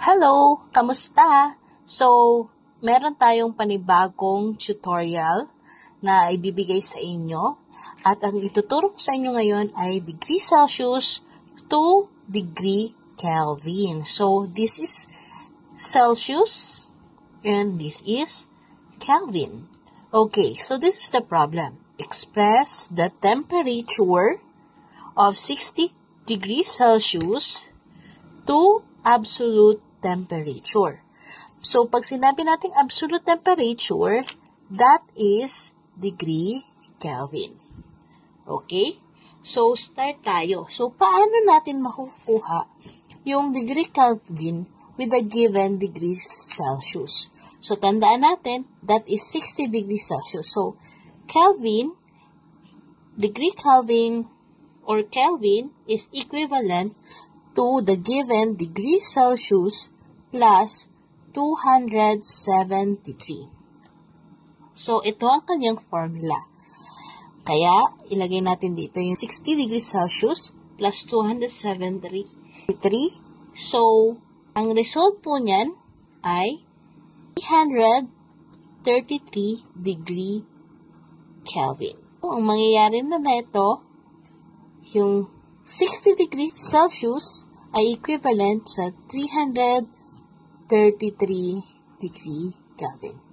Hello! Kamusta? So, meron tayong panibagong tutorial na ibibigay sa inyo. At ang ituturo ko sa inyo ngayon ay degree Celsius to degree Kelvin. So, this is Celsius and this is Kelvin. Okay, so this is the problem. Express the temperature of 60 degrees Celsius to absolute temperature. So, pag sinabi natin absolute temperature, that is degree Kelvin. Okay? So, start tayo. So, paano natin makukuha yung degree Kelvin with a given degree Celsius? So, tandaan natin, that is 60 degrees Celsius. So, Kelvin, degree Kelvin, or Kelvin is equivalent to the given degree Celsius plus 273. So, ito ang kanyang formula. Kaya, ilagay natin dito yung 60 degrees Celsius plus 273. So, ang result po niyan ay 333 degree Kelvin. So, ang mangyayari na ito, yung 60 degrees Celsius ay equivalent sa 333 degree Kelvin.